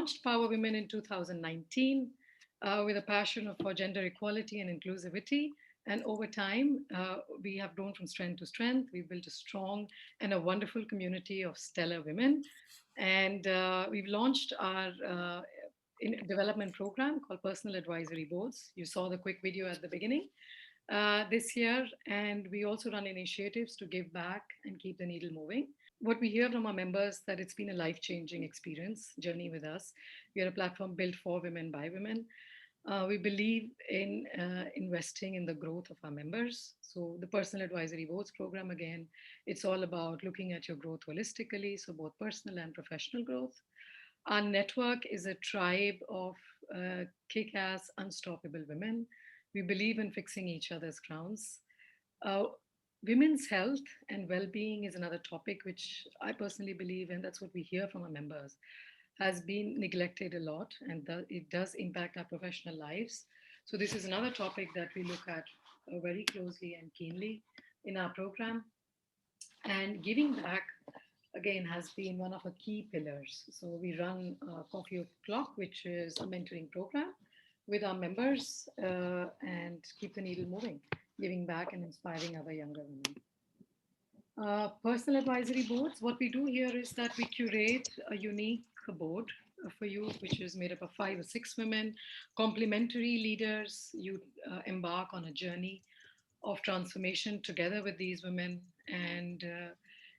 launched Power Women in 2019 with a passion for gender equality and inclusivity. And over time, we have grown from strength to strength. We've built a strong and a wonderful community of stellar women. And we've launched our development program called Personal Advisory Boards. You saw the quick video at the beginning this year. And we also run initiatives to give back and keep the needle moving. What we hear from our members that it's been a life-changing experience, journey with us. We are a platform built for women by women. We believe in investing in the growth of our members. So the Personal Advisory Boards program, again, it's all about looking at your growth holistically, so both personal and professional growth. Our network is a tribe of kick-ass, unstoppable women. We believe in fixing each other's crowns. Women's health and well-being is another topic which I personally believe in. That's what we hear from our members, has been neglected a lot, and it does impact our professional lives. So this is another topic that we look at very closely and keenly in our program. And giving back, again, has been one of our key pillars. So we run Coffee O'Clock, which is a mentoring program with our members and keep the needle moving, giving back and inspiring other younger women. Personal advisory boards, what we do here is that we curate a unique board for you, which is made up of 5 or 6 women, complementary leaders. You embark on a journey of transformation together with these women, and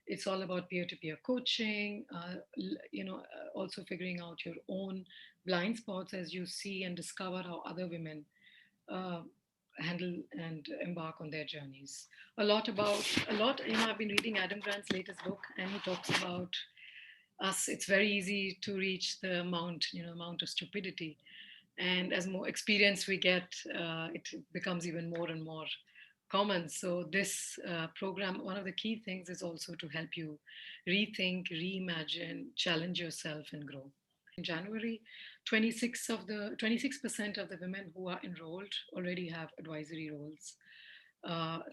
it's all about peer-to-peer coaching, also figuring out your own blind spots as you see and discover how other women handle and embark on their journeys. I've been reading Adam Grant's latest book, and he talks about us. It's very easy to reach the amount of stupidity. And as more experience we get, it becomes even more and more common. So this program, one of the key things is also to help you rethink, reimagine, challenge yourself and grow. In January, 26% of the women who are enrolled already have advisory roles.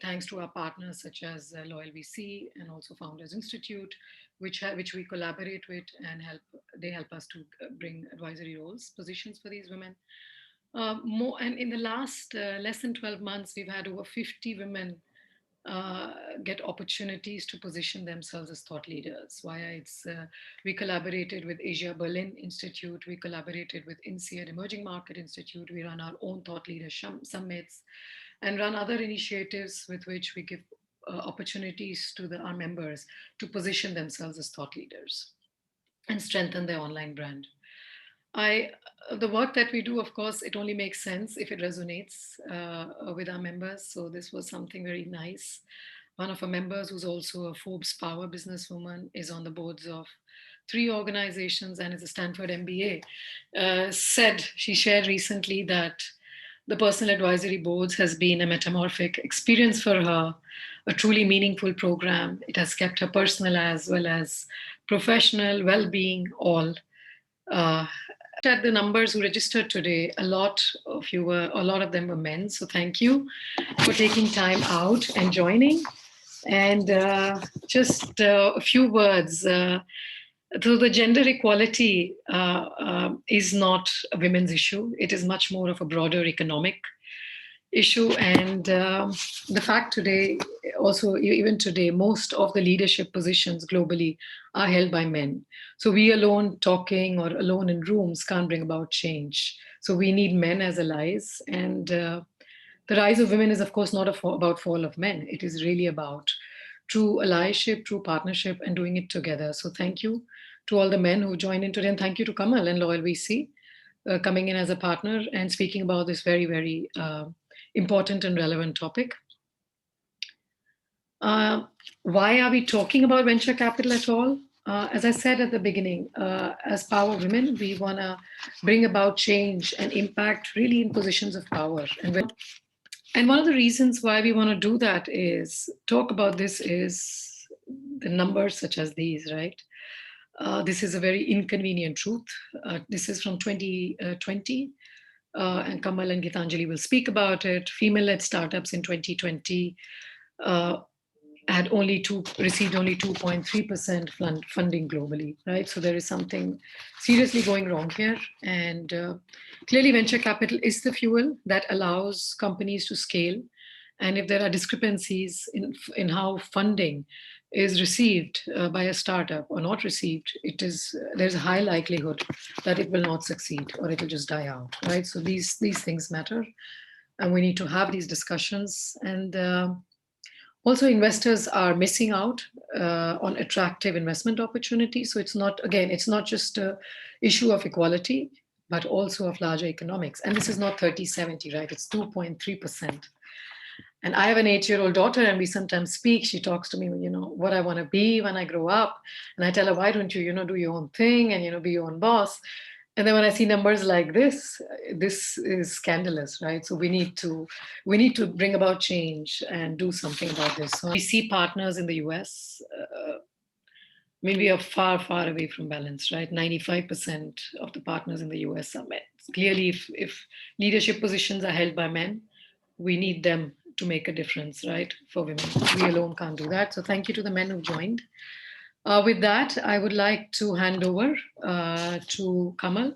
Thanks to our partners such as Loyal VC and also Founders Institute, which we collaborate with and they help us to bring advisory roles, positions for these women. And in the last less than 12 months, we've had over 50 women get opportunities to position themselves as thought leaders. We collaborated with Asia Berlin Institute, we collaborated with INSEAD Emerging Market Institute, we run our own thought leader summits, and run other initiatives with which we give opportunities to our members to position themselves as thought leaders and strengthen their online brand. The work that we do, of course, it only makes sense if it resonates with our members. So this was something very nice. One of our members, who's also a Forbes Power businesswoman, is on the boards of 3 organizations and is a Stanford MBA, she shared recently that the Personal Advisory Boards has been a metamorphic experience for her, a truly meaningful program. It has kept her personal as well as professional well-being all. At the numbers who registered today, a lot of them were men. So thank you for taking time out and joining. And just a few words. So the gender equality is not a women's issue. It is much more of a broader economic issue. And the fact today, also even today, most of the leadership positions globally are held by men. So we alone talking or alone in rooms can't bring about change. So we need men as allies. And the rise of women is, of course, not about fall of men. It is really about true allyship, true partnership, and doing it together. So thank you to all the men who joined in today. And thank you to Kamal and Loyal VC coming in as a partner and speaking about this very, very important and relevant topic. Why are we talking about venture capital at all? As I said at the beginning, as Power Women, we want to bring about change and impact really in positions of power. And one of the reasons why we want to do that is talk about this is the numbers such as these, right? This is a very inconvenient truth. This is from 2020. And Kamal and Gitanjali will speak about it. Female-led startups in 2020 had received only 2.3% funding globally, right? So there is something seriously going wrong here. And clearly venture capital is the fuel that allows companies to scale. And if there are discrepancies in how funding is received by a startup or not received, there's a high likelihood that it will not succeed or it will just die out, right? So these things matter, and we need to have these discussions. And also, investors are missing out on attractive investment opportunities. So it's not just an issue of equality, but also of larger economics. And this is not 30-70, right? It's 2.3%. And I have an 8-year-old daughter, and we sometimes speak. She talks to me, what I want to be when I grow up. And I tell her, why don't you, do your own thing and, be your own boss? And then when I see numbers like this is scandalous, right? So we need to bring about change and do something about this. So we see partners in the US. We are far, far away from balance, right? 95% of the partners in the US are men. Clearly, if leadership positions are held by men, we need them to make a difference, right? For women, we alone can't do that. So thank you to the men who joined. With that, I would like to hand over to Kamal,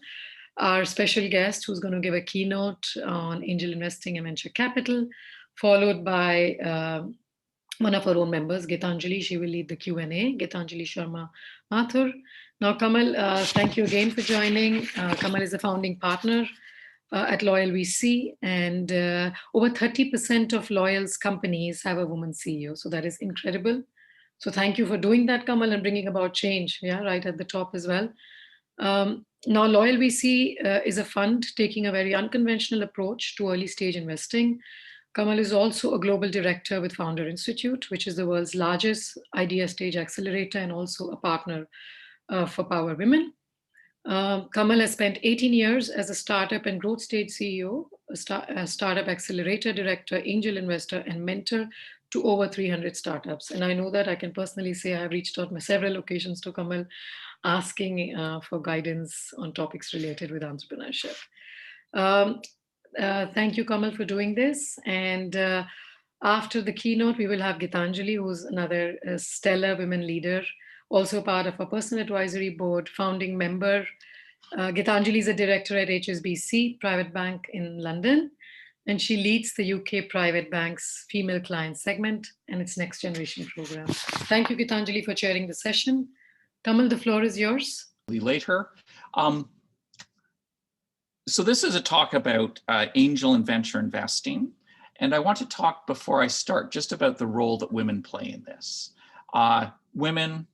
our special guest, who's going to give a keynote on angel investing and venture capital, followed by one of our own members, Gitanjali. She will lead the Q&A, Gitanjali Sharma Mathur. Now, Kamal, thank you again for joining. Kamal is a founding partner at Loyal VC, and over 30% of Loyal's companies have a woman CEO. So that is incredible. So thank you for doing that, Kamal, and bringing about change, right at the top as well. Now, Loyal VC is a fund taking a very unconventional approach to early stage investing. Kamal is also a global director with Founder Institute, which is the world's largest idea stage accelerator and also a partner for Power Women. Kamal has spent 18 years as a startup and growth stage CEO, a startup accelerator director, angel investor, and mentor to over 300 startups. And I know that I can personally say I have reached out on several occasions to Kamal asking for guidance on topics related with entrepreneurship. Thank you, Kamal, for doing this. And after the keynote, we will have Gitanjali, who's another stellar women leader, also part of our personal advisory board, founding member. Gitanjali is a director at HSBC Private Bank in London, and she leads the UK Private Bank's female client segment and its next generation program. Thank you, Gitanjali, for chairing the session. Kamal, the floor is yours. Later. So this is a talk about angel and venture investing. And I want to talk before I start just about the role that women play in this. Women,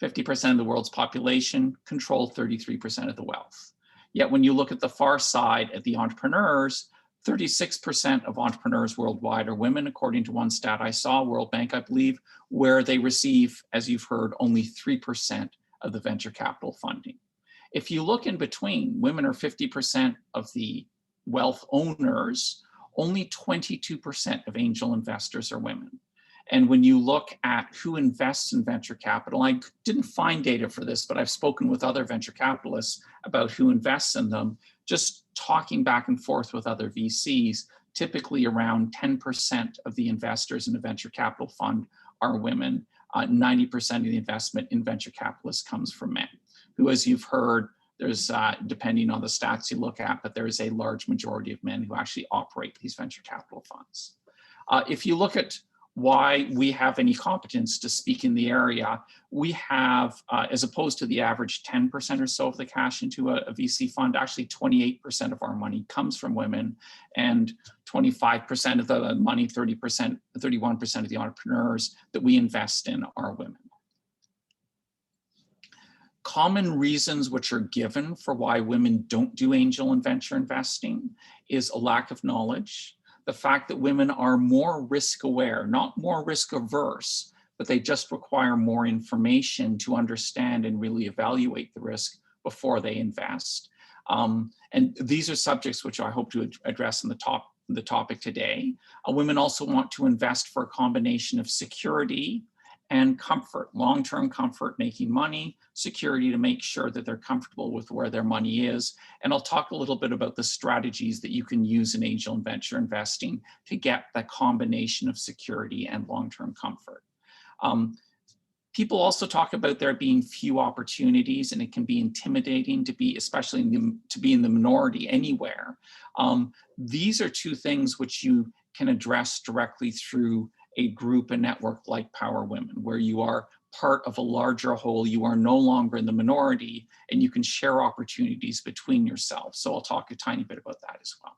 50% of the world's population, control 33% of the wealth. Yet when you look at the far side at the entrepreneurs, 36% of entrepreneurs worldwide are women, according to one stat I saw, World Bank, I believe, where they receive, as you've heard, only 3% of the venture capital funding. If you look in between, women are 50% of the wealth owners, only 22% of angel investors are women. And when you look at who invests in venture capital, I didn't find data for this, but I've spoken with other venture capitalists about who invests in them, just talking back and forth with other VCs, typically around 10% of the investors in a venture capital fund are women. 90% of the investment in venture capitalists comes from men, who, as you've heard, there's, depending on the stats you look at, but there is a large majority of men who actually operate these venture capital funds. If you look at why we have any competence to speak in the area, we have, as opposed to the average 10% or so of the cash into a VC fund, actually 28% of our money comes from women, and 25% of the money, 30%, 31% of the entrepreneurs that we invest in are women. Common reasons which are given for why women don't do angel and venture investing is a lack of knowledge, the fact that women are more risk aware, not more risk averse, but they just require more information to understand and really evaluate the risk before they invest. And these are subjects which I hope to address in the topic today. Women also want to invest for a combination of security and comfort, long-term comfort, making money, security to make sure that they're comfortable with where their money is. And I'll talk a little bit about the strategies that you can use in angel and venture investing to get that combination of security and long-term comfort. People also talk about there being few opportunities, and it can be intimidating to be, especially to be in the minority anywhere. These are two things which you can address directly through a group, a network like Power Women, where you are part of a larger whole. You are no longer in the minority, and you can share opportunities between yourselves. So I'll talk a tiny bit about that as well.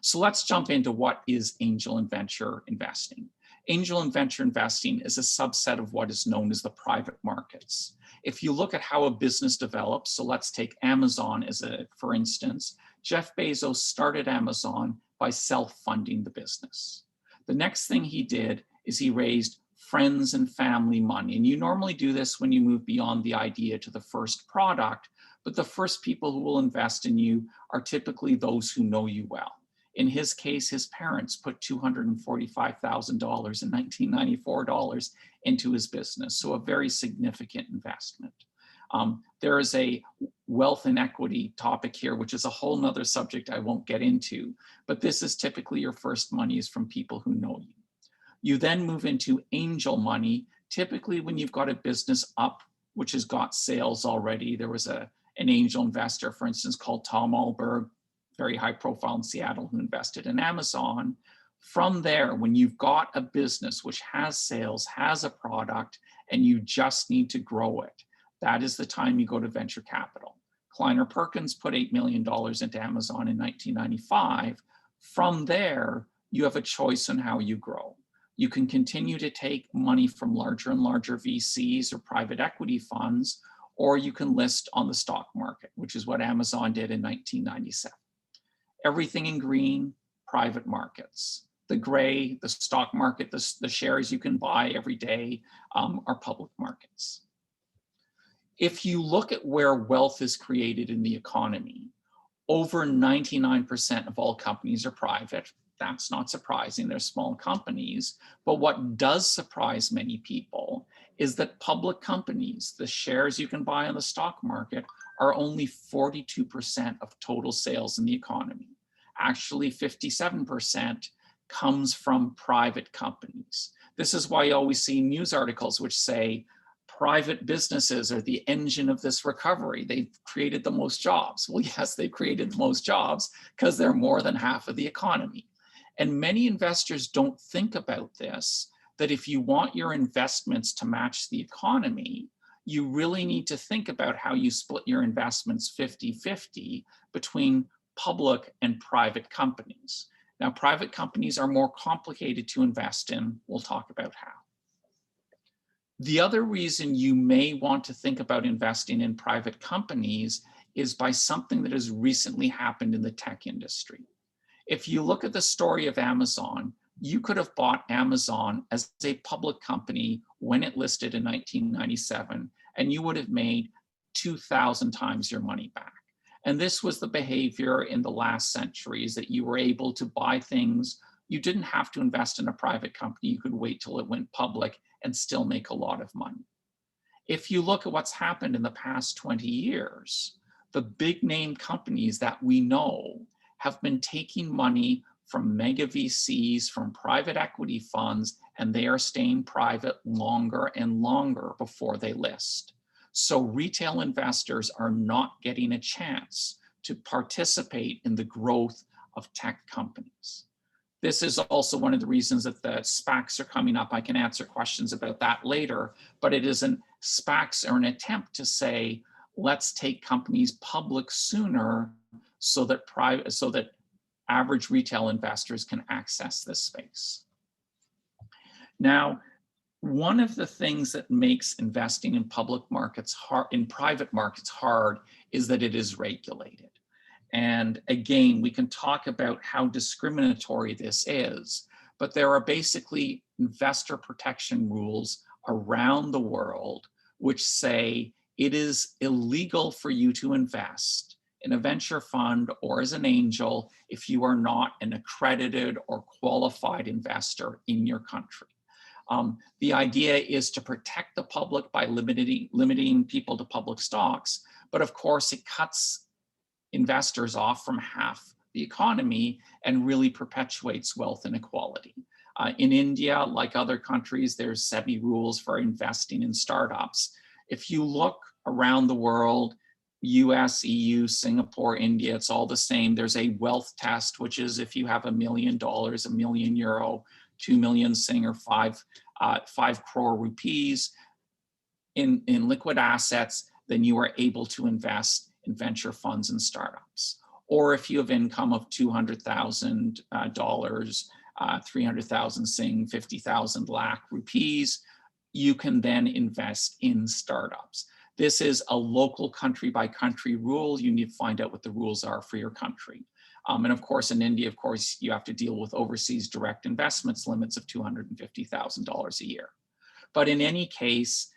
So let's jump into what is angel and venture investing. Angel and venture investing is a subset of what is known as the private markets. If you look at how a business develops, so let's take Amazon as for instance, Jeff Bezos started Amazon by self-funding the business. The next thing he did is he raised friends and family money. And you normally do this when you move beyond the idea to the first product, but the first people who will invest in you are typically those who know you well. In his case, his parents put $245,000 in 1994 into his business, so a very significant investment. There is a wealth inequity topic here, which is a whole nother subject I won't get into, but this is typically your first money is from people who know you. You then move into angel money, typically when you've got a business up, which has got sales already. There was an angel investor, for instance, called Tom Alberg, very high profile in Seattle, who invested in Amazon. From there, when you've got a business which has sales, has a product, and you just need to grow it, that is the time you go to venture capital. Kleiner Perkins put $8 million into Amazon in 1995. From there, you have a choice on how you grow. You can continue to take money from larger and larger VCs or private equity funds, or you can list on the stock market, which is what Amazon did in 1997. Everything in green, private markets. The gray, the stock market, the shares you can buy every day are public markets. If you look at where wealth is created in the economy, over 99% of all companies are private. That's not surprising, they're small companies. But what does surprise many people is that public companies, the shares you can buy on the stock market, are only 42% of total sales in the economy. Actually, 57% comes from private companies. This is why you always see news articles which say private businesses are the engine of this recovery. They've created the most jobs. Well, yes, they've created the most jobs because they're more than half of the economy. And many investors don't think about this, that if you want your investments to match the economy, you really need to think about how you split your investments 50-50 between public and private companies. Now, private companies are more complicated to invest in. We'll talk about how. The other reason you may want to think about investing in private companies is by something that has recently happened in the tech industry. If you look at the story of Amazon, you could have bought Amazon as a public company when it listed in 1997, and you would have made 2,000 times your money back. And this was the behavior in the last centuries, that you were able to buy things. You didn't have to invest in a private company. You could wait till it went public and still make a lot of money. If you look at what's happened in the past 20 years, the big name companies that we know have been taking money from mega VCs, from private equity funds, and they are staying private longer and longer before they list. So retail investors are not getting a chance to participate in the growth of tech companies. This is also one of the reasons that the SPACs are coming up. I can answer questions about that later, but it isn't, SPACs are an attempt to say, let's take companies public sooner so that average retail investors can access this space. Now, one of the things that makes investing in public markets hard, in private markets hard, is that it is regulated. And again, we can talk about how discriminatory this is, but there are basically investor protection rules around the world which say it is illegal for you to invest in a venture fund or as an angel if you are not an accredited or qualified investor in your country. The idea is to protect the public by limiting people to public stocks, but of course it cuts investors off from half the economy and really perpetuates wealth inequality. In India, like other countries, there's SEBI rules for investing in startups. If you look around the world, US, EU, Singapore, India, it's all the same. There's a wealth test, which is if you have $1 million, €1 million, 2 million Sing, or 5 crore rupees in liquid assets, then you are able to invest in venture funds and startups. Or if you have income of $200,000, 300,000 Sing, 50,000 lakh rupees, you can then invest in startups. This is a local country by country rule. You need to find out what the rules are for your country. And of course, in India, of course, you have to deal with overseas direct investments limits of $250,000 a year. But in any case,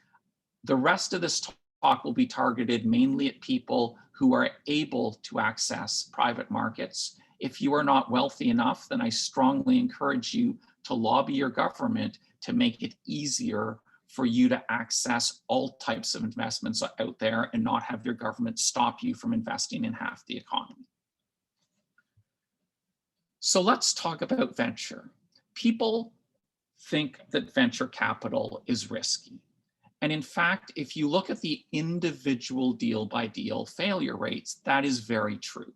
the rest of this talk will be targeted mainly at people who are able to access private markets. If you are not wealthy enough, then I strongly encourage you to lobby your government to make it easier for you to access all types of investments out there and not have your government stop you from investing in half the economy. So let's talk about venture. People think that venture capital is risky. And in fact, if you look at the individual deal by deal failure rates, that is very true.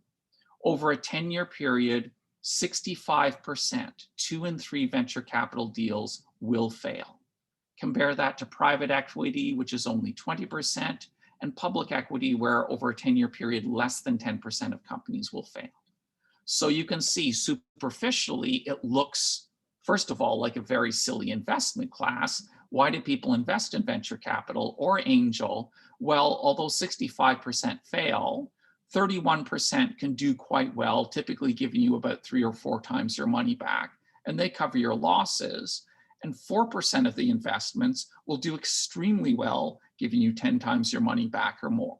Over a 10-year period, 65%, 2 in 3 venture capital deals will fail. Compare that to private equity, which is only 20%, and public equity, where over a 10-year period, less than 10% of companies will fail. So you can see superficially, it looks, first of all, like a very silly investment class. Why do people invest in venture capital or angel? Well, although 65% fail, 31% can do quite well, typically giving you about 3 or 4 times your money back, and they cover your losses. And 4% of the investments will do extremely well, giving you 10 times your money back or more.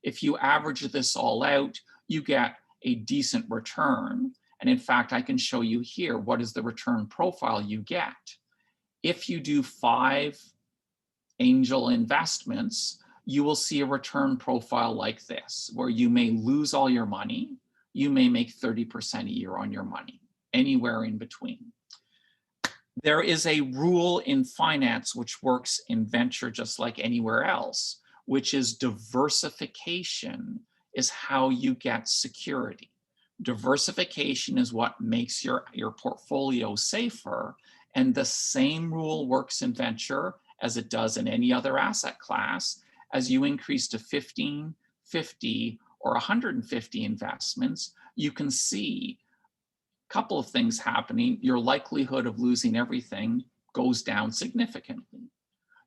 If you average this all out, you get a decent return. And in fact, I can show you here what is the return profile you get. If you do 5 angel investments, you will see a return profile like this, where you may lose all your money, you may make 30% a year on your money, anywhere in between. There is a rule in finance which works in venture just like anywhere else, which is diversification is how you get security. Diversification is what makes your portfolio safer, and the same rule works in venture as it does in any other asset class. As you increase to 15, 50, or 150 investments, you can see a couple of things happening. Your likelihood of losing everything goes down significantly.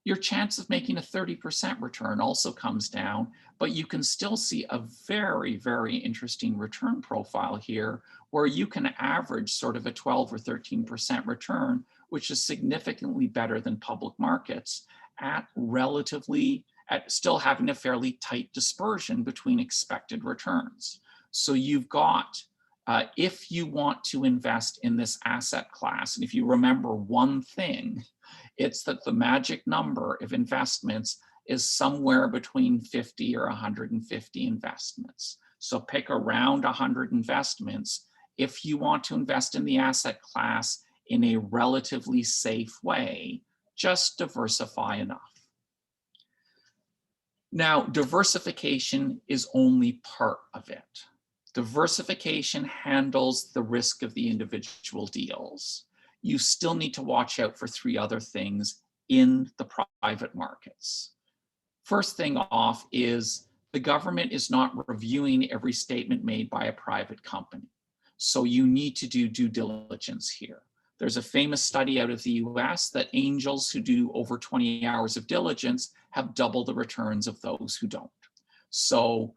Your chance of making a 30% return also comes down, but you can still see a very, very interesting return profile here, where you can average sort of a 12 or 13% return, which is significantly better than public markets at still having a fairly tight dispersion between expected returns. So you've got, if you want to invest in this asset class, and if you remember one thing, it's that the magic number of investments is somewhere between 50 or 150 investments. So pick around 100 investments if you want to invest in the asset class in a relatively safe way. Just diversify enough. Now, diversification is only part of it. Diversification handles the risk of the individual deals. You still need to watch out for 3 other things in the private markets. First thing off is the government is not reviewing every statement made by a private company. So you need to do due diligence here. There's a famous study out of the US that angels who do over 20 hours of diligence have double the returns of those who don't. So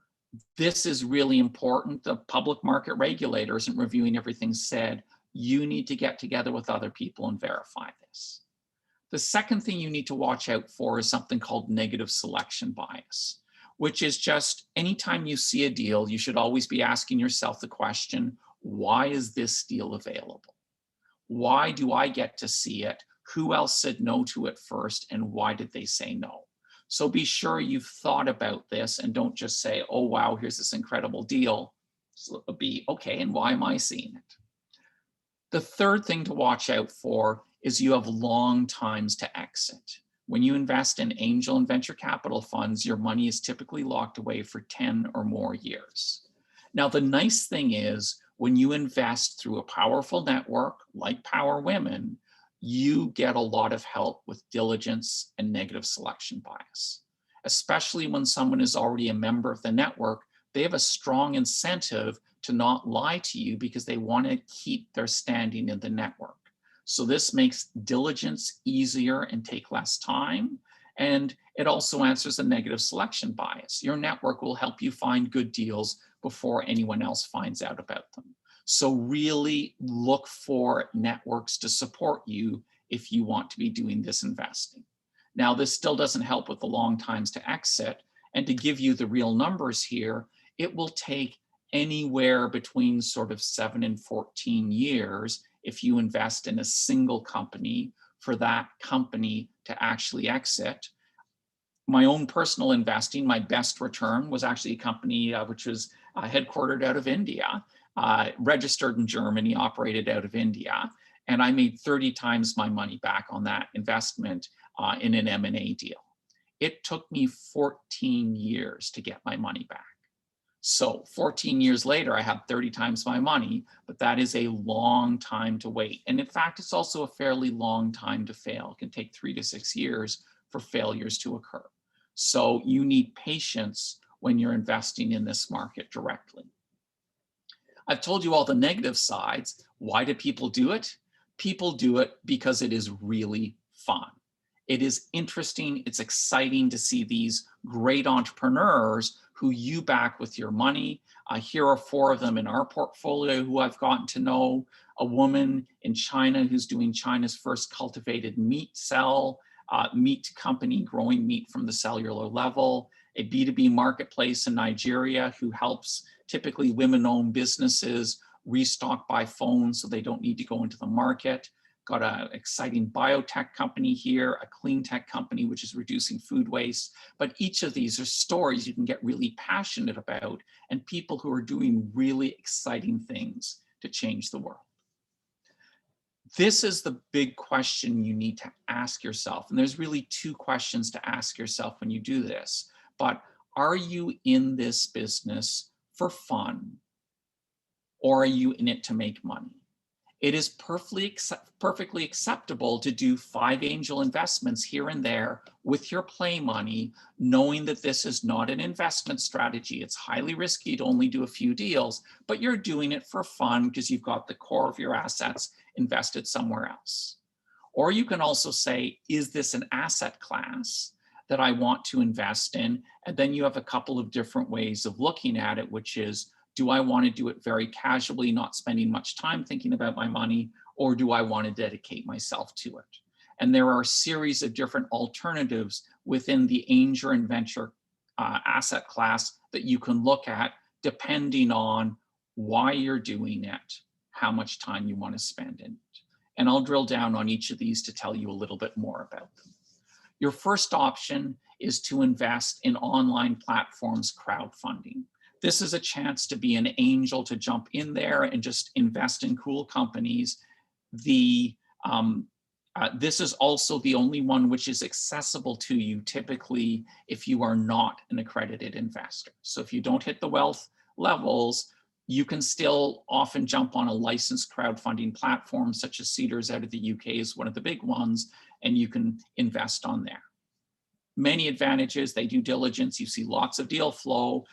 this is really important. The public market regulator isn't reviewing everything said. You need to get together with other people and verify this. The second thing you need to watch out for is something called negative selection bias, which is just anytime you see a deal, you should always be asking yourself the question, why is this deal available? Why do I get to see it? Who else said no to it first, and why did they say no? So be sure you've thought about this and don't just say, oh, wow, here's this incredible deal. So it'll be, okay, and why am I seeing it? The third thing to watch out for is you have long times to exit. When you invest in angel and venture capital funds, your money is typically locked away for 10 or more years. Now, the nice thing is when you invest through a powerful network like Power Women, you get a lot of help with diligence and negative selection bias. Especially when someone is already a member of the network, they have a strong incentive to not lie to you because they want to keep their standing in the network. So this makes diligence easier and take less time. And it also answers a negative selection bias. Your network will help you find good deals before anyone else finds out about them. So really look for networks to support you if you want to be doing this investing. Now, this still doesn't help with the long times to exit. And to give you the real numbers here, it will take anywhere between sort of 7 and 14 years if you invest in a single company for that company to actually exit. My own personal investing, my best return was actually a company which was headquartered out of India, registered in Germany, operated out of India. And I made 30 times my money back on that investment in an M&A deal. It took me 14 years to get my money back. So 14 years later, I have 30 times my money, but that is a long time to wait. And in fact, it's also a fairly long time to fail. It can take 3 to 6 years for failures to occur. So you need patience when you're investing in this market directly. I've told you all the negative sides. Why do people do it? People do it because it is really fun. It is interesting, it's exciting to see these great entrepreneurs who you back with your money. Here are 4 of them in our portfolio who I've gotten to know. A woman in China who's doing China's first cultivated meat meat company, growing meat from the cellular level. A B2B marketplace in Nigeria who helps typically women-owned businesses restock by phone so they don't need to go into the market. Got an exciting biotech company here, a clean tech company, which is reducing food waste. But each of these are stories you can get really passionate about and people who are doing really exciting things to change the world. This is the big question you need to ask yourself. And there's really 2 questions to ask yourself when you do this. But are you in this business for fun, or are you in it to make money? It is perfectly acceptable to do 5 angel investments here and there with your play money, knowing that this is not an investment strategy. It's highly risky to only do a few deals, but you're doing it for fun because you've got the core of your assets invested somewhere else. Or you can also say, is this an asset class that I want to invest in? And then you have a couple of different ways of looking at it, which is, do I want to do it very casually, not spending much time thinking about my money, or do I want to dedicate myself to it? And there are a series of different alternatives within the angel and venture asset class that you can look at depending on why you're doing it, how much time you want to spend in it. And I'll drill down on each of these to tell you a little bit more about them. Your first option is to invest in online platforms crowdfunding. This is a chance to be an angel, to jump in there and just invest in cool companies. This is also the only one which is accessible to you typically if you are not an accredited investor. So if you don't hit the wealth levels, you can still often jump on a licensed crowdfunding platform such as Cedars out of the UK is one of the big ones, and you can invest on there. Many advantages, they do diligence, you see lots of deal flow.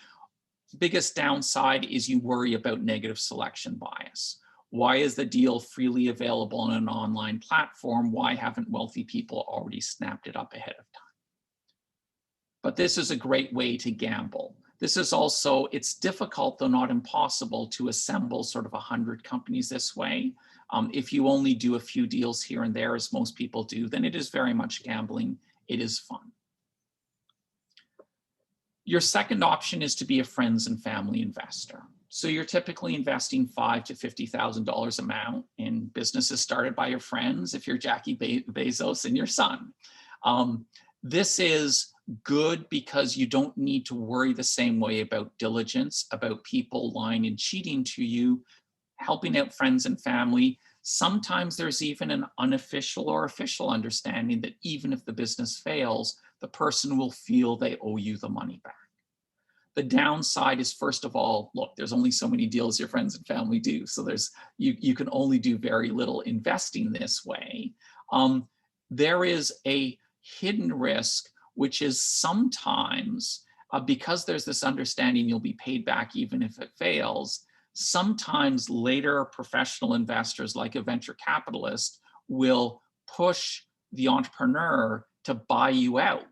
Biggest downside is you worry about negative selection bias. Why is the deal freely available on an online platform? Why haven't wealthy people already snapped it up ahead of time? But this is a great way to gamble. This is also, it's difficult though not impossible to assemble sort of 100 companies this way. If you only do a few deals here and there, as most people do, then it is very much gambling. It is fun. Your second option is to be a friends and family investor. So you're typically investing $5,000 to $50,000 amount in businesses started by your friends, if you're Jackie Bezos and your son. This is good because you don't need to worry the same way about diligence, about people lying and cheating to you, helping out friends and family. Sometimes there's even an unofficial or official understanding that even if the business fails, the person will feel they owe you the money back. The downside is, first of all, look, there's only so many deals your friends and family do. So you can only do very little investing this way. There is a hidden risk, which is sometimes, because there's this understanding you'll be paid back even if it fails, sometimes later professional investors like a venture capitalist will push the entrepreneur to buy you out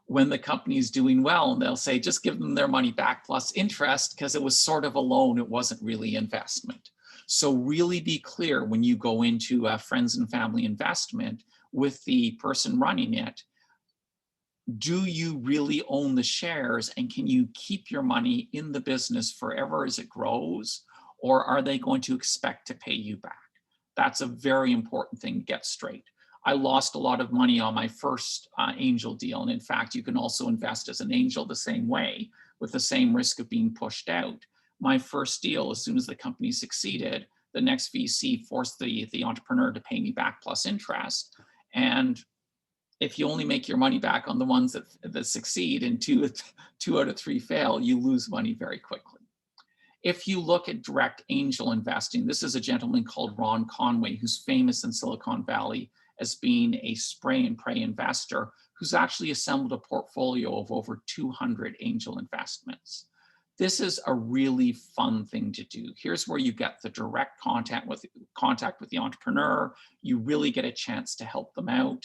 when the company is doing well, and they'll say, just give them their money back plus interest because it was sort of a loan, it wasn't really investment. So really be clear when you go into a friends and family investment with the person running it. Do you really own the shares, and can you keep your money in the business forever as it grows, or are they going to expect to pay you back? That's a very important thing to get straight. I lost a lot of money on my first angel deal, and in fact, you can also invest as an angel the same way with the same risk of being pushed out. My first deal, as soon as the company succeeded, the next VC forced the entrepreneur to pay me back plus interest, and if you only make your money back on the ones that succeed and two out of three fail, you lose money very quickly. If you look at direct angel investing, this is a gentleman called Ron Conway, who's famous in Silicon Valley as being a spray and pray investor, who's actually assembled a portfolio of over 200 angel investments. This is a really fun thing to do. Here's where you get the direct contact with the entrepreneur. You really get a chance to help them out.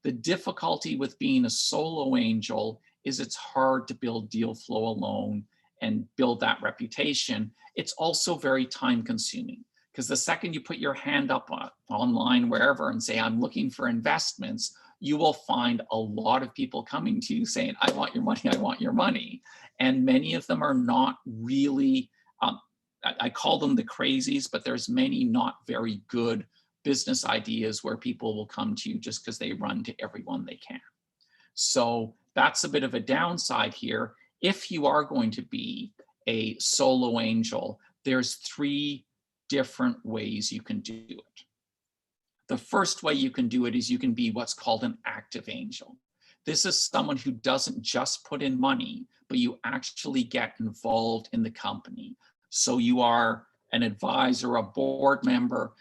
The difficulty with being a solo angel is it's hard to build deal flow alone and build that reputation. It's also very time consuming, because the second you put your hand up online, wherever, and say, I'm looking for investments, you will find a lot of people coming to you saying, I want your money, I want your money. And many of them are not really, I call them the crazies, but there's many not very good business ideas where people will come to you just because they run to everyone they can. So that's a bit of a downside here. If you are going to be a solo angel, there's 3 different ways you can do it. The first way you can do it is you can be what's called an active angel. This is someone who doesn't just put in money, but you actually get involved in the company. So you are an advisor, a board member.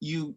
You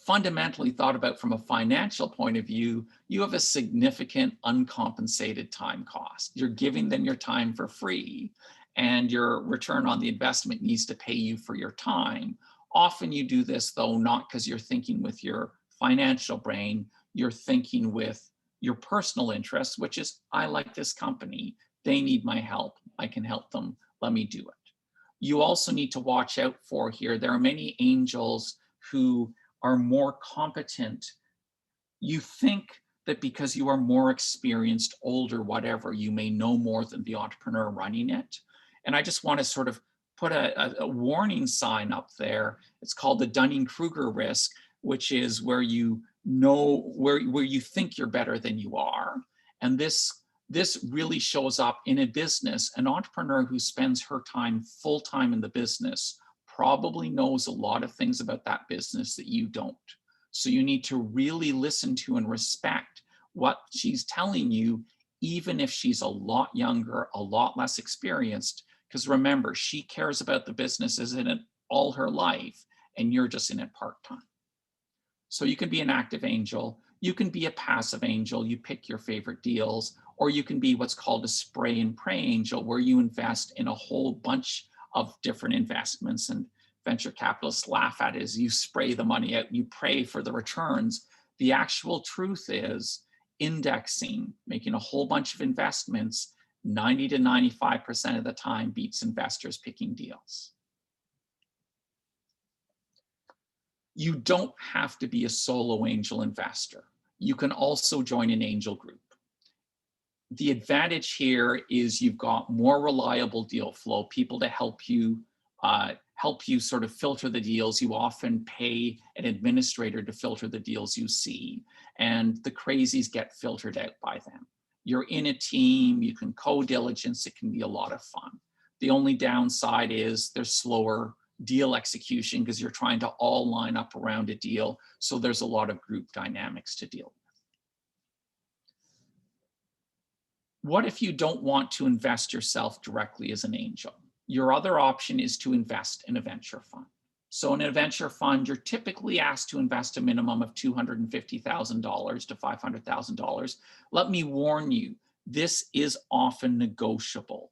fundamentally thought about from a financial point of view, you have a significant uncompensated time cost. You're giving them your time for free, and your return on the investment needs to pay you for your time. Often you do this, though, not because you're thinking with your financial brain, you're thinking with your personal interests, which is, I like this company, they need my help, I can help them, let me do it. You also need to watch out for here, there are many angels who are more competent. You think that because you are more experienced, older, whatever, you may know more than the entrepreneur running it. And I just want to sort of put a warning sign up there. It's called the Dunning-Kruger Risk, which is where you know, where you think you're better than you are. And this really shows up in a business. An entrepreneur who spends her time full-time in the business probably knows a lot of things about that business that you don't. So you need to really listen to and respect what she's telling you, even if she's a lot younger, a lot less experienced, because remember, she cares about the business as in it all her life, and you're just in it part-time. So you can be an active angel, you can be a passive angel, you pick your favorite deals, or you can be what's called a spray and pray angel, where you invest in a whole bunch of different investments, and venture capitalists laugh at it as you spray the money out, you pray for the returns. The actual truth is indexing, making a whole bunch of investments, 90 to 95% of the time beats investors picking deals. You don't have to be a solo angel investor. You can also join an angel group. The advantage here is you've got more reliable deal flow, people to help you help you sort of filter the deals. You often pay an administrator to filter the deals you see, and the crazies get filtered out by them. You're in a team, you can co-diligence, it can be a lot of fun. The only downside is there's slower deal execution because you're trying to all line up around a deal, so there's a lot of group dynamics to deal with. What if you don't want to invest yourself directly as an angel? Your other option is to invest in a venture fund. So in a venture fund, you're typically asked to invest a minimum of $250,000 to $500,000. Let me warn you, this is often negotiable.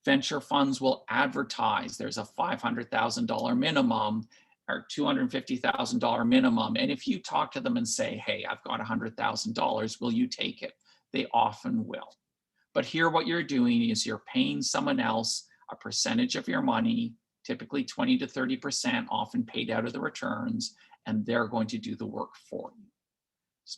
Venture funds will advertise there's a $500,000 minimum or $250,000 minimum. And if you talk to them and say, hey, I've got $100,000, will you take it? They often will. But here what you're doing is you're paying someone else a percentage of your money, typically 20 to 30%, often paid out of the returns, and they're going to do the work for you.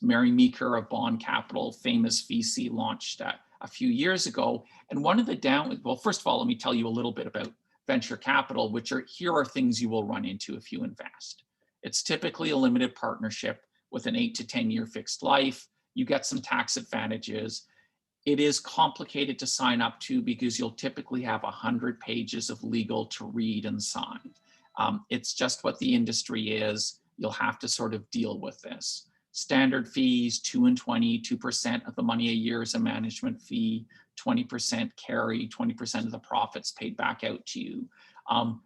Mary Meeker of Bain Capital, famous VC, launched a few years ago. And one of the well, first of all, let me tell you a little bit about venture capital, here are things you will run into if you invest. It's typically a limited partnership with an 8 to 10 year fixed life. You get some tax advantages. It is complicated to sign up to because you'll typically have 100 pages of legal to read and sign. It's just what the industry is. You'll have to sort of deal with this. Standard fees, 2 and 20, 2% of the money a year is a management fee, 20% carry, 20% of the profits paid back out to you.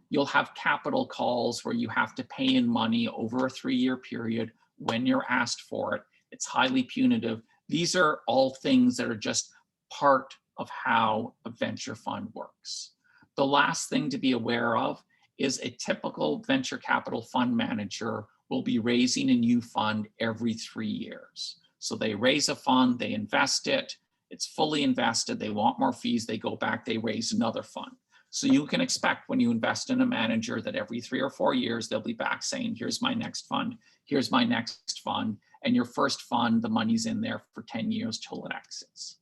You'll have capital calls where you have to pay in money over a 3-year period when you're asked for it. It's highly punitive. These are all things that are just part of how a venture fund works. The last thing to be aware of is a typical venture capital fund manager will be raising a new fund every 3 years. So they raise a fund, they invest it, it's fully invested, they want more fees, they go back, they raise another fund. So you can expect when you invest in a manager that every 3 or 4 years, they'll be back saying, here's my next fund, here's my next fund. And your first fund, the money's in there for 10 years till it exits.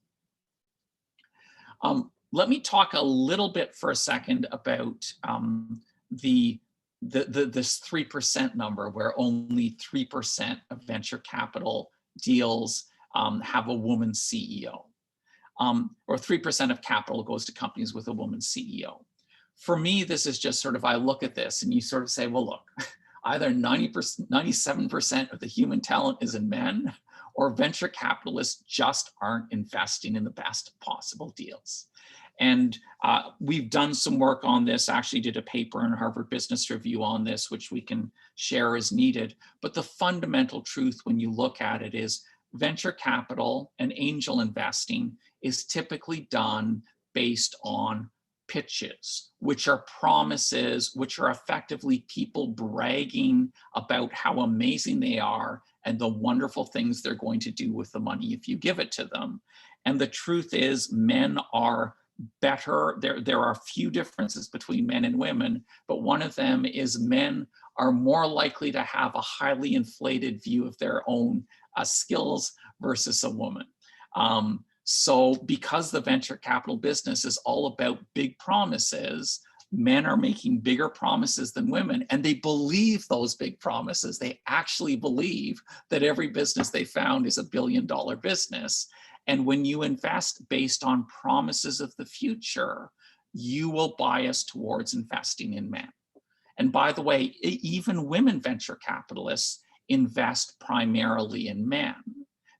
Let me talk a little bit for a second about this 3% number, where only 3% of venture capital deals have a woman CEO, or 3% of capital goes to companies with a woman CEO. For me, this is just sort of, I look at this and you sort of say, well, look, either 97% of the human talent is in men, or venture capitalists just aren't investing in the best possible deals. And we've done some work on this, actually did a paper in Harvard Business Review on this, which we can share as needed. But the fundamental truth when you look at it is venture capital and angel investing is typically done based on pitches, which are promises, which are effectively people bragging about how amazing they are and the wonderful things they're going to do with the money if you give it to them. And the truth is, men are better. There are a few differences between men and women, but one of them is men are more likely to have a highly inflated view of their own skills versus a woman. So because the venture capital business is all about big promises, men are making bigger promises than women, and they believe those big promises. They actually believe that every business they found is $1 billion business. And when you invest based on promises of the future, you will bias towards investing in men. And by the way, even women venture capitalists invest primarily in men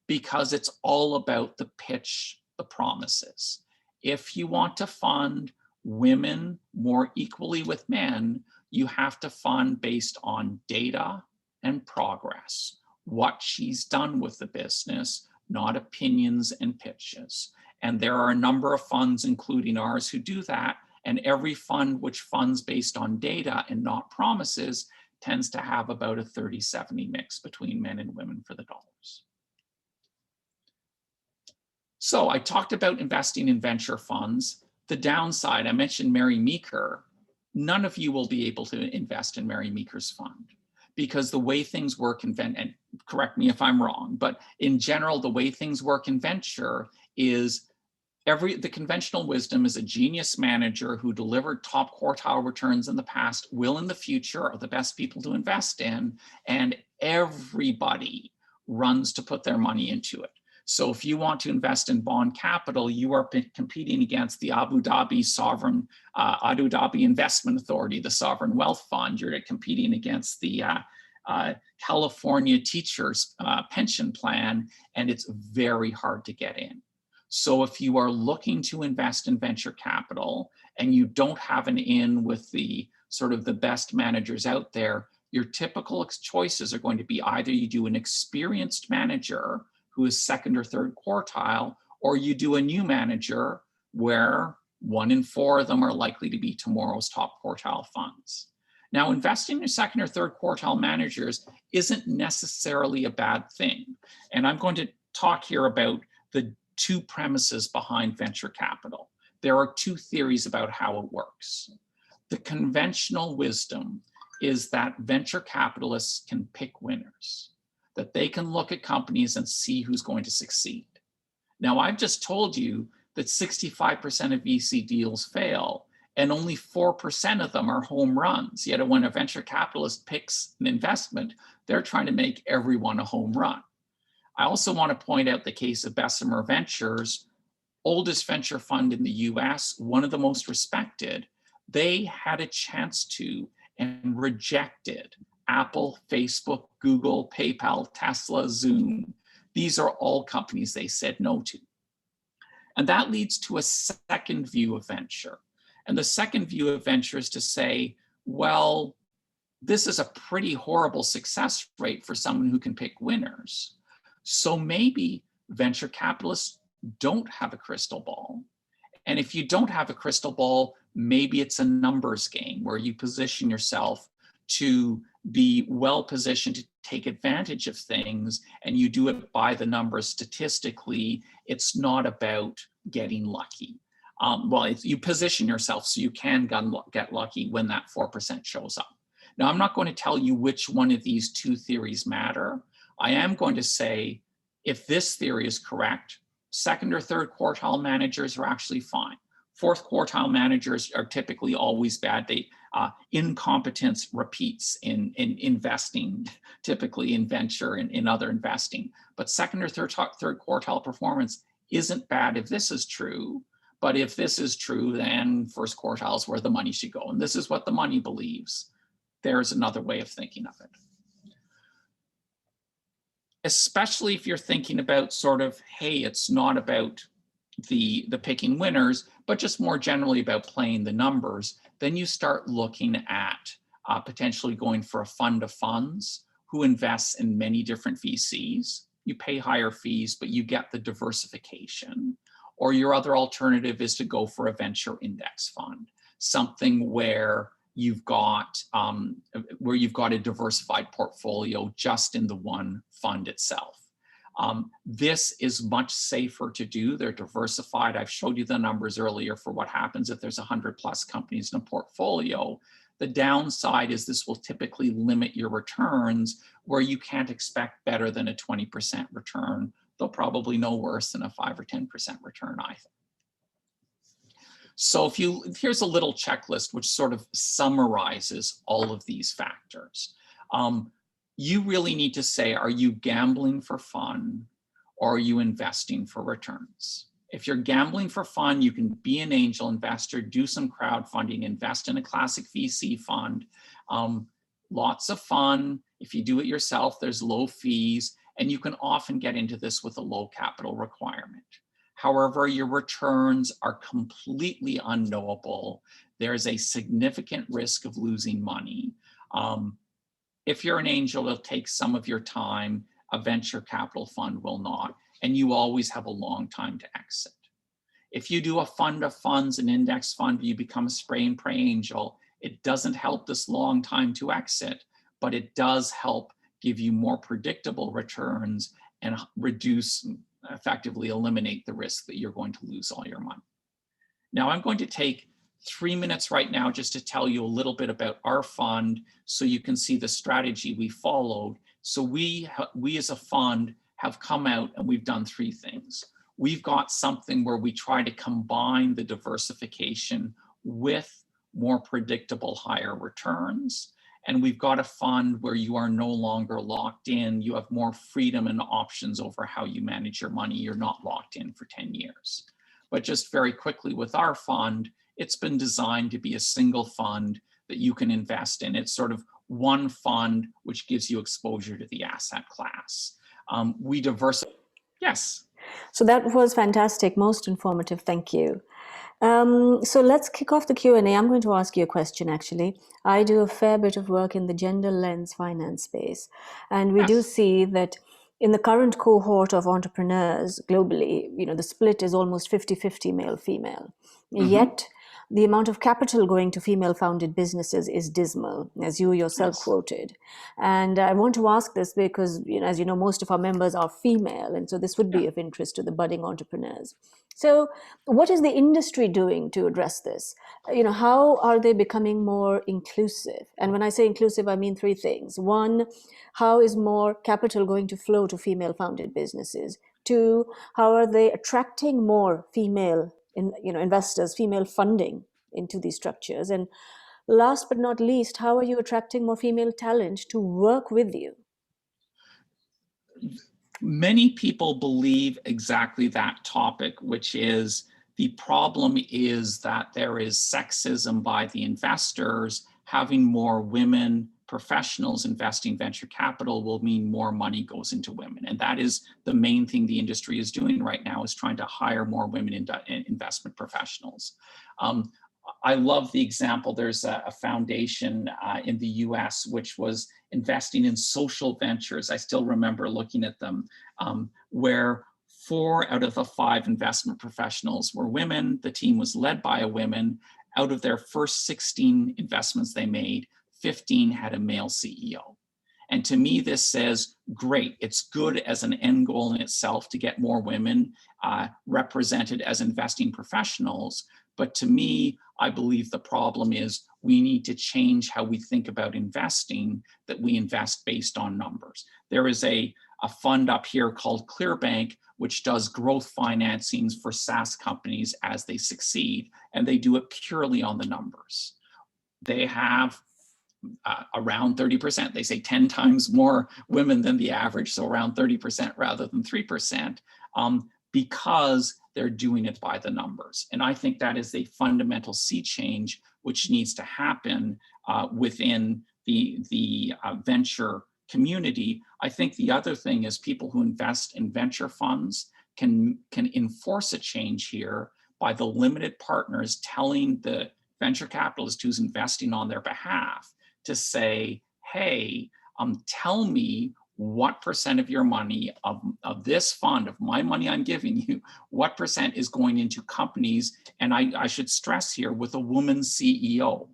because it's all about the pitch, the promises. If you want to fund women more equally with men, you have to fund based on data and progress, what she's done with the business, not opinions and pitches. And there are a number of funds, including ours, who do that. And every fund which funds based on data and not promises tends to have about a 30-70 mix between men and women for the dollars. So I talked about investing in venture funds. The downside, I mentioned Mary Meeker. None of you will be able to invest in Mary Meeker's fund because the way things work in venture, and correct me if I'm wrong, but in general, the way things work in venture is The conventional wisdom is a genius manager who delivered top quartile returns in the past will in the future are the best people to invest in, and everybody runs to put their money into it. So if you want to invest in bond capital, you are competing against the Abu Dhabi Investment Authority, the Sovereign Wealth Fund. You're competing against the California Teachers Pension Plan, and it's very hard to get in. So if you are looking to invest in venture capital and you don't have an in with the sort of the best managers out there, your typical choices are going to be either you do an experienced manager who is second or third quartile, or you do a new manager where 1 in 4 of them are likely to be tomorrow's top quartile funds. Now, investing in second or third quartile managers isn't necessarily a bad thing. And I'm going to talk here about the 2 premises behind venture capital. There are 2 theories about how it works. The conventional wisdom is that venture capitalists can pick winners, that they can look at companies and see who's going to succeed. Now, I've just told you that 65% of VC deals fail, and only 4% of them are home runs. Yet when a venture capitalist picks an investment, they're trying to make everyone a home run. I also want to point out the case of Bessemer Ventures, oldest venture fund in the US, one of the most respected. They had a chance to and rejected Apple, Facebook, Google, PayPal, Tesla, Zoom. These are all companies they said no to. And that leads to a second view of venture. And the second view of venture is to say, well, this is a pretty horrible success rate for someone who can pick winners. So maybe venture capitalists don't have a crystal ball. And if you don't have a crystal ball, maybe it's a numbers game where you position yourself to be well positioned to take advantage of things, and you do it by the numbers statistically. It's not about getting lucky. You position yourself so you can get lucky when that 4% shows up. Now, I'm not going to tell you which one of these 2 theories matter. I am going to say, if this theory is correct, second or third quartile managers are actually fine. Fourth quartile managers are typically always bad. Incompetence repeats in investing, typically in venture and in other investing. But second or third quartile performance isn't bad if this is true. But if this is true, then first quartile is where the money should go. And this is what the money believes. There's another way of thinking of it. Especially if you're thinking about sort of, hey, it's not about the picking winners, but just more generally about playing the numbers, then you start looking at potentially going for a fund of funds who invests in many different VCs. You pay higher fees, but you get the diversification. Or your other alternative is to go for a venture index fund, something where you've got a diversified portfolio just in the one fund itself. This is much safer to do. They're diversified. I've showed you the numbers earlier for what happens if there's 100+ companies in a portfolio. The downside is this will typically limit your returns where you can't expect better than a 20% return, though probably no worse than a 5 or 10% return either. So here's a little checklist which sort of summarizes all of these factors. You really need to say, are you gambling for fun or are you investing for returns? If you're gambling for fun, you can be an angel investor, do some crowdfunding, invest in a classic VC fund. Lots of fun. If you do it yourself, there's low fees, and you can often get into this with a low capital requirement. However, your returns are completely unknowable. There's a significant risk of losing money. If you're an angel, it'll take some of your time. A venture capital fund will not, and you always have a long time to exit. If you do a fund of funds, an index fund, you become a spray and pray angel. It doesn't help this long time to exit, but it does help give you more predictable returns and effectively eliminate the risk that you're going to lose all your money. Now, I'm going to take 3 minutes right now just to tell you a little bit about our fund so you can see the strategy we followed. So we as a fund have come out and we've done 3 things. we've got something where we try to combine the diversification with more predictable higher returns. And we've got a fund where you are no longer locked in. You have more freedom and options over how you manage your money. You're not locked in for 10 years. But just very quickly with our fund, it's been designed to be a single fund that you can invest in. It's sort of one fund which gives you exposure to the asset class. We diversify. Yes. So that was fantastic, most informative. Thank you. So let's kick off the Q&A. I'm going to ask you a question, actually. I do a fair bit of work in the gender lens finance space, and we do see that in the current cohort of entrepreneurs globally, the split is almost 50-50 male-female. Yet, the amount of capital going to female-founded businesses is dismal, as you yourself quoted. And I want to ask this because, as you know, most of our members are female, and so this would be of interest to the budding entrepreneurs. So what is the industry doing to address this? How are they becoming more inclusive? And when I say inclusive, I mean three things. One, how is more capital going to flow to female-founded businesses? Two, how are they attracting more female investors, female funding into these structures? And last but not least, how are you attracting more female talent to work with you? Many people believe exactly that topic, which is the problem is that there is sexism by the investors. Having more women professionals investing venture capital will mean more money goes into women. And that is the main thing the industry is doing right now, is trying to hire more women investment professionals. I love the example. There's a foundation in the US which was investing in social ventures. I still remember looking at them, where 4 out of the 5 investment professionals were women. The team was led by a woman. Out of their first 16 investments they made, 15 had a male CEO. And to me, this says, great, it's good as an end goal in itself to get more women represented as investing professionals. But to me, I believe the problem is we need to change how we think about investing, that we invest based on numbers. There is a fund up here called ClearBank, which does growth financings for SaaS companies as they succeed, and they do it purely on the numbers. They have around 30%. They say 10 times more women than the average, so around 30% rather than 3%, because they're doing it by the numbers. And I think that is a fundamental sea change which needs to happen within the venture community. I think the other thing is people who invest in venture funds can enforce a change here by the limited partners telling the venture capitalist who's investing on their behalf to say, hey, tell me what percent of your money, of this fund, of my money I'm giving you, what percent is going into companies, and I should stress here, with a woman CEO.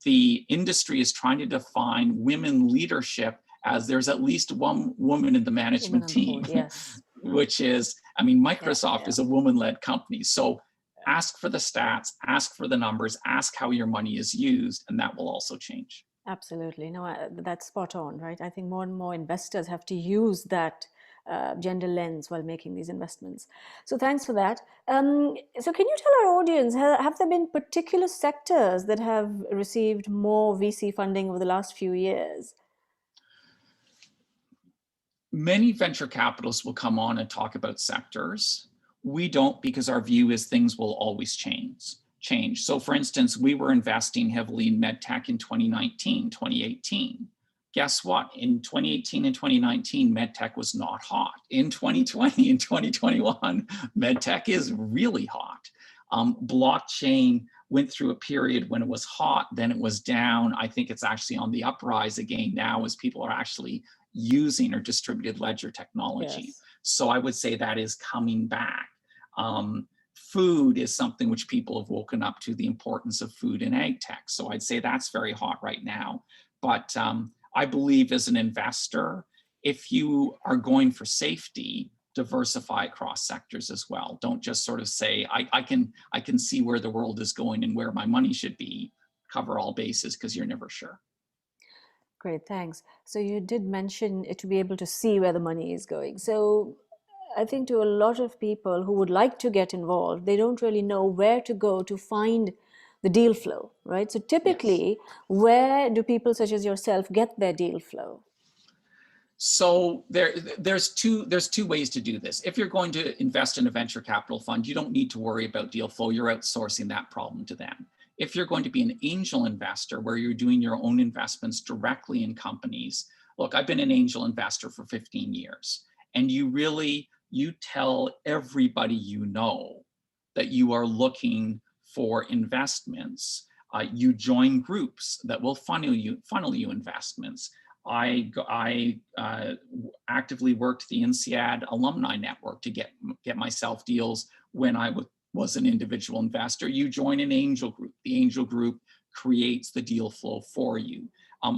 The industry is trying to define women leadership as there's at least one woman in the management team, board, yes. Which is, I mean, Microsoft is a woman-led company. So ask for the stats, ask for the numbers, ask how your money is used, and that will also change. Absolutely. No, that's spot on, right? I think more and more investors have to use that gender lens while making these investments. So thanks for that. So can you tell our audience, have there been particular sectors that have received more VC funding over the last few years? Many venture capitalists will come on and talk about sectors. We don't, because our view is things will always change. So for instance, we were investing heavily in medtech in 2019, 2018. Guess what? In 2018 and 2019, medtech was not hot. In 2020 and 2021, medtech is really hot. Blockchain went through a period when it was hot, then it was down. I think it's actually on the uprise again now as people are actually using or distributed ledger technology. Yes. So I would say that is coming back. Food is something which people have woken up to, the importance of food in ag tech. So I'd say that's very hot right now. But I believe as an investor, if you are going for safety, diversify across sectors as well. Don't just sort of say, I can see where the world is going and where my money should be. Cover all bases, because you're never sure. Great, thanks. So you did mention it to be able to see where the money is going. So I think to a lot of people who would like to get involved, they don't really know where to go to find the deal flow, right? So Yes. typically, where do people such as yourself get their deal flow? So there's two ways to do this. If you're going to invest in a venture capital fund, you don't need to worry about deal flow. You're outsourcing that problem to them. If you're going to be an angel investor where you're doing your own investments directly in companies, look, I've been an angel investor for 15 years, and you tell everybody you know that you are looking for investments. You join groups that will funnel you investments. I actively worked the INSEAD alumni network to get myself deals when I was an individual investor. You join an angel group. The angel group creates the deal flow for you.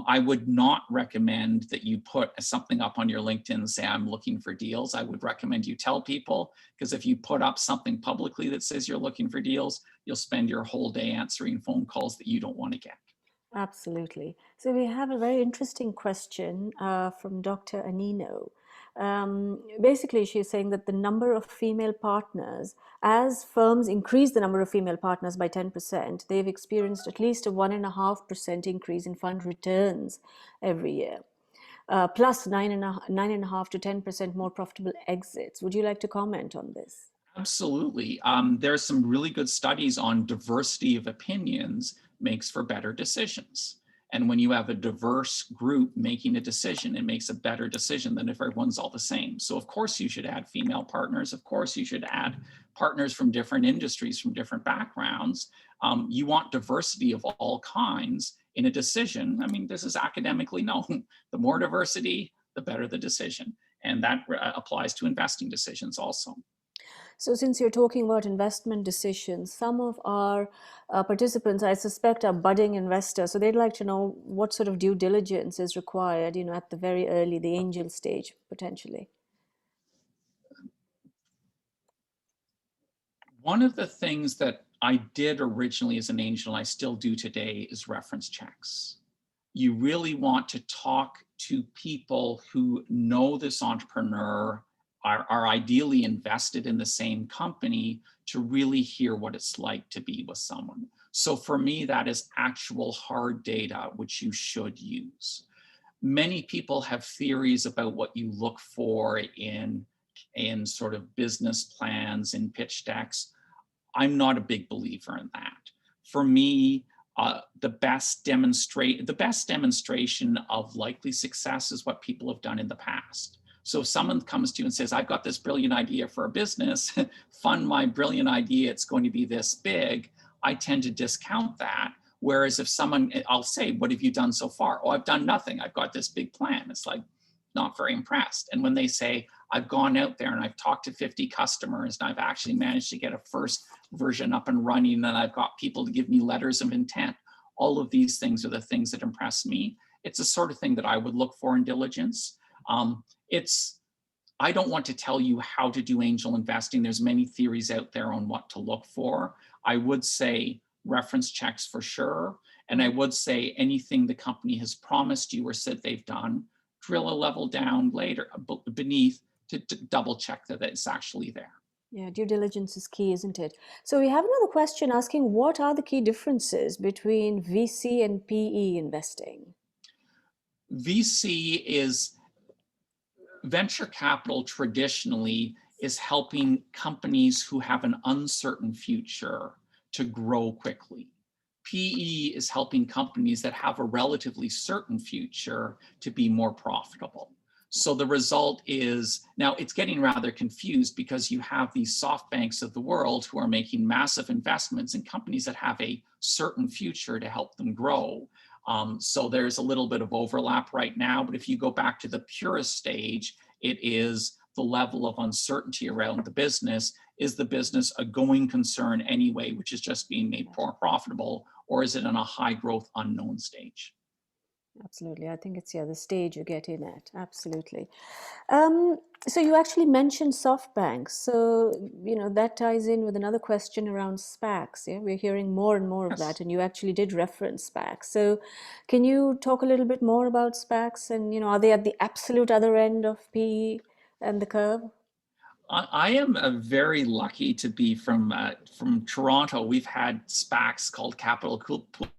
I would not recommend that you put something up on your LinkedIn and say, I'm looking for deals. I would recommend you tell people, because if you put up something publicly that says you're looking for deals, you'll spend your whole day answering phone calls that you don't want to get. Absolutely. So we have a very interesting question from Dr. Anino. Basically, she's saying that the number of female partners, as firms increase the number of female partners by 10%, they've experienced at least a 1.5% increase in fund returns every year, plus 9.5 to 10% more profitable exits. Would you like to comment on this? Absolutely. There's some really good studies on diversity of opinions makes for better decisions. And when you have a diverse group making a decision, it makes a better decision than if everyone's all the same. So of course you should add female partners. Of course you should add partners from different industries, from different backgrounds. You want diversity of all kinds in a decision. I mean, this is academically known. The more diversity, the better the decision. And that applies to investing decisions also. So since you're talking about investment decisions, some of our participants, I suspect, are budding investors. So they'd like to know what sort of due diligence is required, at the very early, the angel stage, potentially. One of the things that I did originally as an angel, and I still do today, is reference checks. You really want to talk to people who know this entrepreneur, are ideally invested in the same company, to really hear what it's like to be with someone. So for me, that is actual hard data, which you should use. Many people have theories about what you look for in sort of business plans and pitch decks. I'm not a big believer in that. For me, the best demonstration of likely success is what people have done in the past. So if someone comes to you and says, I've got this brilliant idea for a business, fund my brilliant idea, it's going to be this big, I tend to discount that. Whereas if I'll say, what have you done so far? Oh, I've done nothing. I've got this big plan. It's like, not very impressed. And when they say, I've gone out there and I've talked to 50 customers and I've actually managed to get a first version up and running, and I've got people to give me letters of intent, all of these things are the things that impress me. It's the sort of thing that I would look for in diligence. I don't want to tell you how to do angel investing. There's many theories out there on what to look for. I would say reference checks for sure. And I would say anything the company has promised you or said they've done, drill a level down later beneath to double check that it's actually there. Yeah, due diligence is key, isn't it? So we have another question asking, what are the key differences between VC and PE investing? Venture capital traditionally is helping companies who have an uncertain future to grow quickly. PE is helping companies that have a relatively certain future to be more profitable. So the result is, now it's getting rather confused because you have these soft banks of the world who are making massive investments in companies that have a certain future to help them grow. So there's a little bit of overlap right now, but if you go back to the purest stage, it is the level of uncertainty around the business. Is the business a going concern anyway, which is just being made more profitable, or is it in a high growth unknown stage? Absolutely. I think it's, yeah, the stage you get in at. Absolutely. So you actually mentioned soft banks. So, that ties in with another question around SPACs. Yeah, we're hearing more and more of that, and you actually did reference SPACs. So can you talk a little bit more about SPACs, and, are they at the absolute other end of PE and the curve? I am very lucky to be from Toronto. We've had SPACs called capital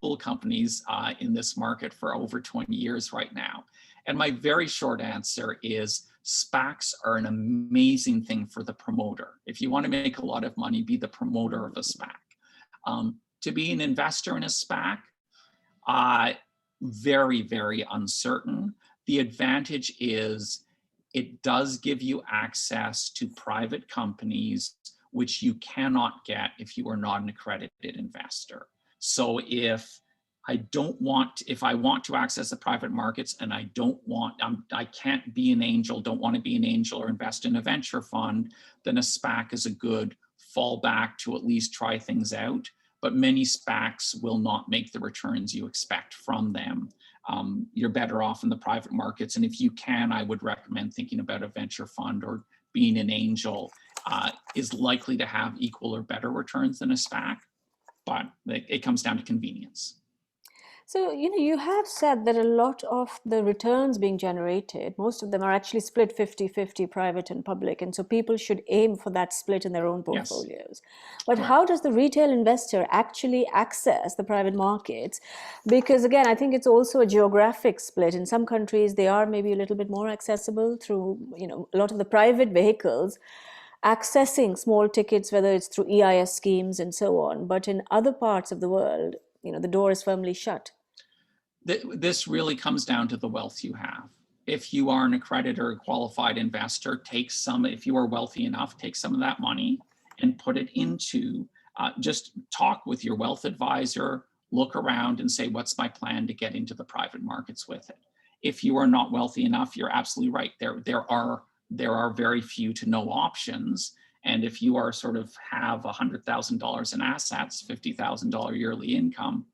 pool companies in this market for over 20 years right now. And my very short answer is SPACs are an amazing thing for the promoter. If you want to make a lot of money, be the promoter of a SPAC. To be an investor in a SPAC, very, very uncertain. The advantage is it does give you access to private companies, which you cannot get if you are not an accredited investor. So if I want to access the private markets and I can't be an angel, don't want to be an angel or invest in a venture fund, then a SPAC is a good fallback to at least try things out. But many SPACs will not make the returns you expect from them. You're better off in the private markets. And if you can, I would recommend thinking about a venture fund or being an angel is likely to have equal or better returns than a SPAC, but it comes down to convenience. So, you have said that a lot of the returns being generated, most of them are actually split 50-50 private and public. And so people should aim for that split in their own portfolios. Yes. But correct. How does the retail investor actually access the private markets? Because again, I think it's also a geographic split. In some countries, they are maybe a little bit more accessible through, a lot of the private vehicles accessing small tickets, whether it's through EIS schemes and so on. But in other parts of the world, the door is firmly shut. This really comes down to the wealth you have. If you are an accredited or qualified investor, if you are wealthy enough, take some of that money and put it into, just talk with your wealth advisor, look around and say, what's my plan to get into the private markets with it? If you are not wealthy enough, you're absolutely right. There are very few to no options. And if you are have $100,000 in assets, $50,000 yearly income,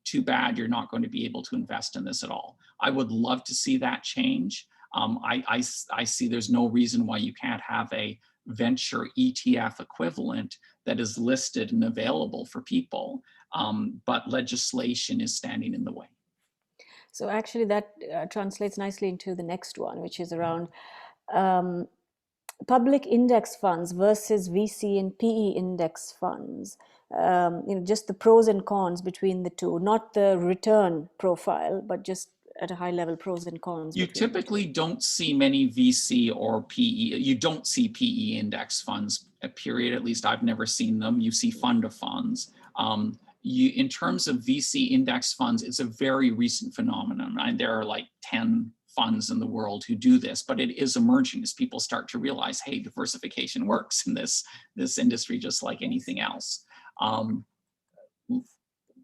too bad you're not going to be able to invest in this at all. I would love to see that change. I see there's no reason why you can't have a venture ETF equivalent that is listed and available for people, but legislation is standing in the way. So actually that translates nicely into the next one, which is around public index funds versus VC and PE index funds. Just the pros and cons between the two, not the return profile, but just at a high level, pros and cons. You typically don't see many VC or PE. You don't see PE index funds, period. At least I've never seen them. You see fund of funds. In terms of VC index funds, it's a very recent phenomenon. There are like 10 funds in the world who do this, but it is emerging as people start to realize, hey, diversification works in this industry just like anything else.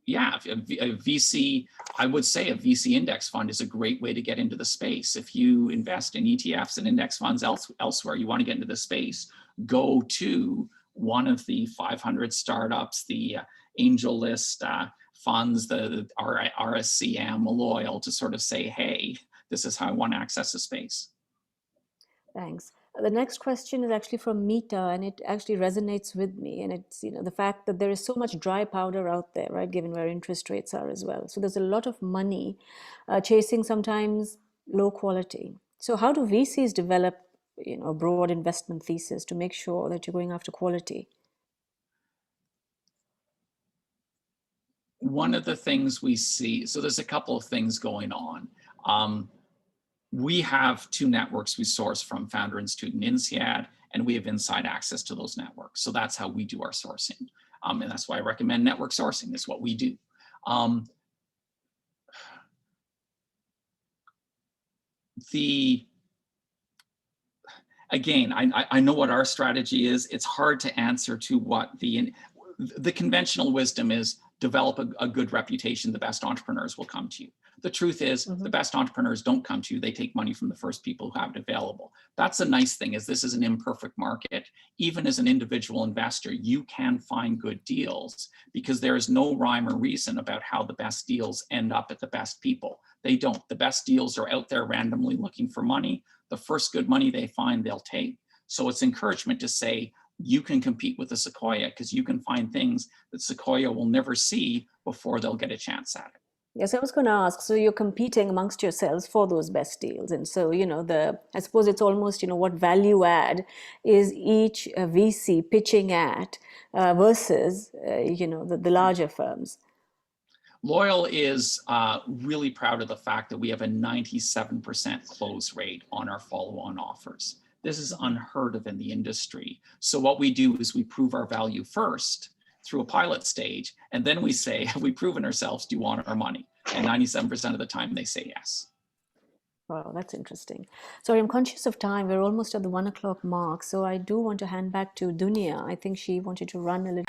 Yeah, a VC, I would say a VC index fund is a great way to get into the space. If you invest in ETFs and index funds elsewhere, you want to get into the space, go to one of the 500 startups, the angel list funds, the RSCM, Loyal, to say, hey, this is how I want to access the space. Thanks. The next question is actually from Mita, and it actually resonates with me. And it's, the fact that there is so much dry powder out there, right, given where interest rates are as well. So there's a lot of money chasing sometimes low quality. So how do VCs develop, a broad investment thesis to make sure that you're going after quality? One of the things we see, so there's a couple of things going on. We have two networks we source from, Founder Institute and INSEAD, and we have inside access to those networks. So that's how we do our sourcing. And that's why I recommend network sourcing is what we do. Again, I know what our strategy is. It's hard to answer to what the conventional wisdom is. Develop a good reputation, the best entrepreneurs will come to you. The truth is, the best entrepreneurs don't come to you. They take money from the first people who have it available. That's a nice thing, is this is an imperfect market. Even as an individual investor, you can find good deals because there is no rhyme or reason about how the best deals end up at the best people. They don't. The best deals are out there randomly looking for money. The first good money they find, they'll take. So it's encouragement to say, you can compete with the Sequoia because you can find things that Sequoia will never see before they'll get a chance at it. Yes, I was going to ask. So you're competing amongst yourselves for those best deals, and so I suppose it's almost what value add is each VC pitching at versus the larger firms. Loyal is really proud of the fact that we have a 97% close rate on our follow-on offers. This is unheard of in the industry. So what we do is we prove our value first through a pilot stage, and then we say, have we proven ourselves? Do you want our money? And 97% of the time they say yes. Wow, that's interesting. Sorry, I'm conscious of time. We're almost at the 1 o'clock mark. So I do want to hand back to Dunya. I think she wanted to run a little.